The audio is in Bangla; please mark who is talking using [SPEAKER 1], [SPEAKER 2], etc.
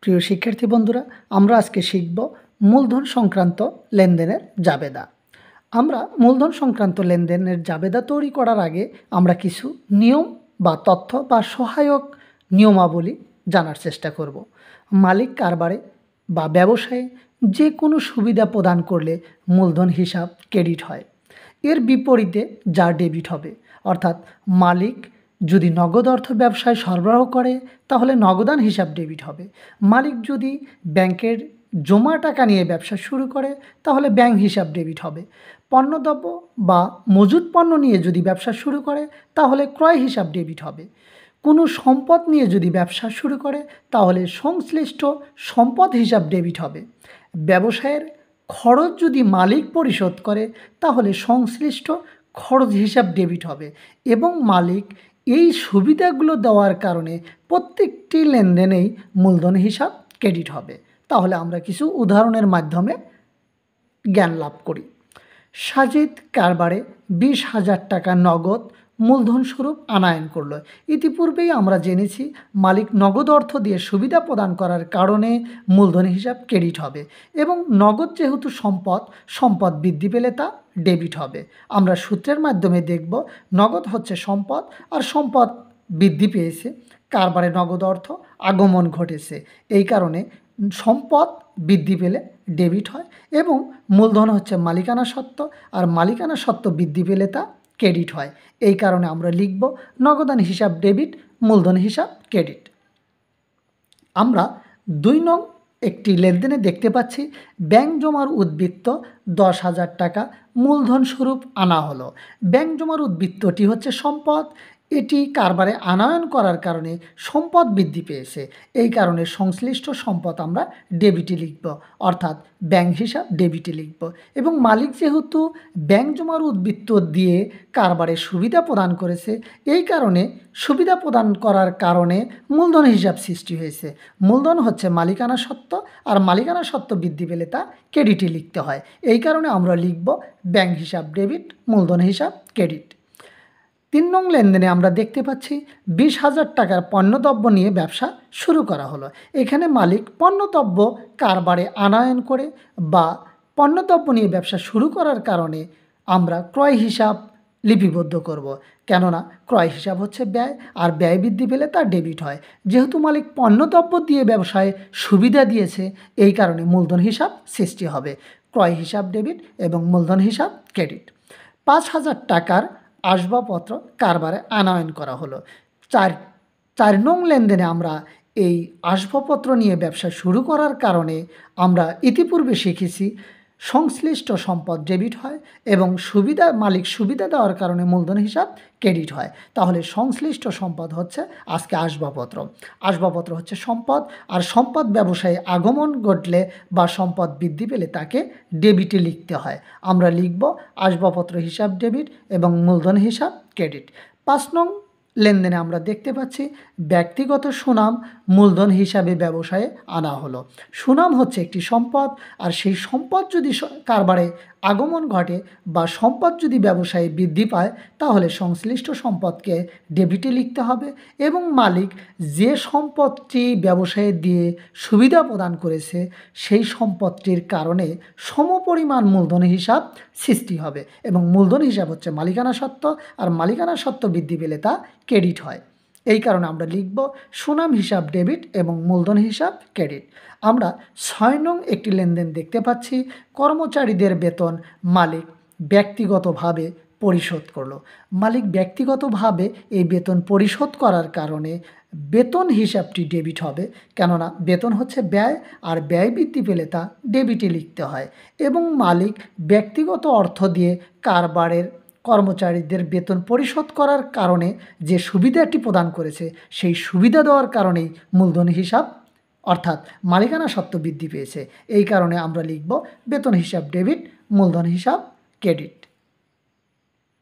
[SPEAKER 1] প্রিয় শিক্ষার্থী বন্ধুরা, আমরা আজকে শিখব মূলধন সংক্রান্ত লেনদেনের জাবেদা। আমরা মূলধন সংক্রান্ত লেনদেনের জাবেদা তৈরি করার আগে আমরা কিছু নিয়ম বা তথ্য বা সহায়ক নিয়মাবলী জানার চেষ্টা করব। মালিক কারবারে বা ব্যবসায়ে যে কোনো সুবিধা প্রদান করলে মূলধন হিসাব ক্রেডিট হয়। এর বিপরীতে যা ডেবিট হবে, অর্থাৎ মালিক যদি নগদ অর্থ ব্যবসায় সরবরাহ করে তাহলে নগদান হিসাব ডেবিট হবে। মালিক যদি ব্যাংকের জমা টাকা নিয়ে ব্যবসা শুরু করে তাহলে ব্যাংক হিসাব ডেবিট হবে। পণ্যদ্রব্য বা মজুত পণ্য নিয়ে যদি ব্যবসা শুরু করে তাহলে ক্রয় হিসাব ডেবিট হবে। কোনো সম্পদ নিয়ে যদি ব্যবসা শুরু করে তাহলে সংশ্লিষ্ট সম্পদ হিসাব ডেবিট হবে। ব্যবসায়ের খরচ যদি মালিক পরিশোধ করে তাহলে সংশ্লিষ্ট খরচ হিসাব ডেবিট হবে এবং মালিক এই সুবিধাগুলো দেওয়ার কারণে প্রত্যেকটি লেনদেনেই মূলধন হিসাব ক্রেডিট হবে। তাহলে আমরা কিছু উদাহরণের মাধ্যমে জ্ঞান লাভ করি। সাজিদ কারবারে 20,000 টাকা নগদ মূলধন স্বরূপ আনয়ন করল। ইতিপূর্বেই আমরা জেনেছি মালিক নগদ অর্থ দিয়ে সুবিধা প্রদান করার কারণে মূলধন হিসাব ক্রেডিট হবে এবং নগদ যেহেতু সম্পদ বৃদ্ধি পেলে তা ডেবিট হবে। আমরা সূত্রের মাধ্যমে দেখব নগদ হচ্ছে সম্পদ আর সম্পদ বৃদ্ধি পেয়েছে, কারবারে নগদ অর্থ আগমন ঘটেছে, এই কারণে সম্পদ বৃদ্ধি পেলে ডেবিট হয় এবং মূলধন হচ্ছে মালিকানা সত্ত্ব আর মালিকানা সত্ত্ব বৃদ্ধি পেলে তা ক্রেডিট হয়। এই কারণে আমরা লিখব নগদান হিসাব ডেবিট, মূলধন হিসাব ক্রেডিট। আমরা 2 নং একটি লেনদেনে দেখতে পাচ্ছি ব্যাংক জমার উদ্বৃত্ত 10,000 টাকা মূলধন স্বরূপ আনা হলো। ব্যাংক জমার উদ্বৃত্তটি হচ্ছে সম্পদ, এটি কারবারে আনয়ন করার কারণে সম্পদ বৃদ্ধি পেয়েছে, এই কারণে সংশ্লিষ্ট সম্পদ আমরা ডেবিটে লিখব, অর্থাৎ ব্যাংক হিসাব ডেবিটে লিখব। এবং মালিক যেহেতু ব্যাংক জমার উদ্বৃত্ত দিয়ে কারবারে সুবিধা প্রদান করেছে, এই কারণে সুবিধা প্রদান করার কারণে মূলধন হিসাব সৃষ্টি হয়েছে। মূলধন হচ্ছে মালিকানা সত্ত্ব আর মালিকানা সত্ত্ব বৃদ্ধি পেলে তা ক্রেডিটে লিখতে হয়, এই কারণে আমরা লিখব ব্যাংক হিসাব ডেবিট, মূলধন হিসাব ক্রেডিট। 3 নং লেনদেনে আমরা দেখতে পাচ্ছি 20,000 টাকার পণ্যদ্রব্য নিয়ে ব্যবসা শুরু করা হলো। এখানে মালিক পণ্যদ্রব্য কারবারে আনয়ন করে বা পণ্যদ্রব্য নিয়ে ব্যবসা শুরু করার কারণে আমরা ক্রয় হিসাব লিপিবদ্ধ করব, কেননা ক্রয় হিসাব হচ্ছে ব্যয় আর ব্যয় বৃদ্ধি পেলে তা ডেবিট হয়। যেহেতু মালিক পণ্যদ্রব্য দিয়ে ব্যবসায় সুবিধা দিয়েছে, এই কারণে মূলধন হিসাব সৃষ্টি হবে, ক্রয় হিসাব ডেবিট এবং মূলধন হিসাব ক্রেডিট। 5,000 টাকার আসবাবপত্র কারবারে আনয়ন করা হলো। 4 নং লেনদেনে আমরা এই আসবাবপত্র নিয়ে ব্যবসা শুরু করার কারণে আমরা ইতিপূর্বে শিখেছি সংশ্লিষ্ট সম্পদ ডেবিট হয় এবং মালিক সুবিধা দেওয়ার কারণে মূলধন হিসাব ক্রেডিট হয়। তাহলে সংশ্লিষ্ট সম্পদ হচ্ছে আজকে আসবাবপত্র। আসবাবপত্র হচ্ছে সম্পদ আর সম্পদ ব্যবসায়ে আগমন ঘটলে বা সম্পদ বৃদ্ধি পেলে তাকে ডেবিটে লিখতে হয়। আমরা লিখব আসবাবপত্র হিসাব ডেবিট এবং মূলধন হিসাব ক্রেডিট। 5 নং লেনদেনে আমরা দেখতে পাচ্ছি ব্যক্তিগত সুনাম মূলধন হিসাবে ব্যবসায়ে আনা হলো। সুনাম হচ্ছে একটি সম্পদ আর সেই সম্পদ যদি কারবারে আগমন ঘটে বা সম্পদ যদি ব্যবসায়ে বৃদ্ধি পায় তাহলে সংশ্লিষ্ট সম্পদকে ডেবিটে লিখতে হবে এবং মালিক যে সম্পদটি ব্যবসায়ে দিয়ে সুবিধা প্রদান করেছে সেই সম্পদটির কারণে সমপরিমাণ মূলধন হিসাব সৃষ্টি হবে এবং মূলধন হিসাব হচ্ছে মালিকানা সত্ত্ব আর মালিকানা সত্ত্ব বৃদ্ধি পেলে তা ক্রেডিট হয়। এই কারণে আমরা লিখব সুনাম হিসাব ডেবিট এবং মূলধন হিসাব ক্রেডিট। আমরা 6 নং একটি লেনদেন দেখতে পাচ্ছি কর্মচারীদের বেতন মালিক ব্যক্তিগতভাবে পরিশোধ করলো। মালিক ব্যক্তিগতভাবে এই বেতন পরিশোধ করার কারণে বেতন হিসাবটি ডেবিট হবে, কেননা বেতন হচ্ছে ব্যয় আর ব্যয় বৃদ্ধি পেলে তা ডেবিটে লিখতে হয় এবং মালিক ব্যক্তিগত অর্থ দিয়ে কারবারের কর্মচারীদের বেতন পরিশোধ করার কারণে যে সুবিধাটি প্রদান করেছে সেই সুবিধা দেওয়ার কারণেই মূলধন হিসাব অর্থাৎ মালিকানা সত্ত্ব বৃদ্ধি পেয়েছে, এই কারণে আমরা লিখব বেতন হিসাব ডেবিট, মূলধন হিসাব ক্রেডিট।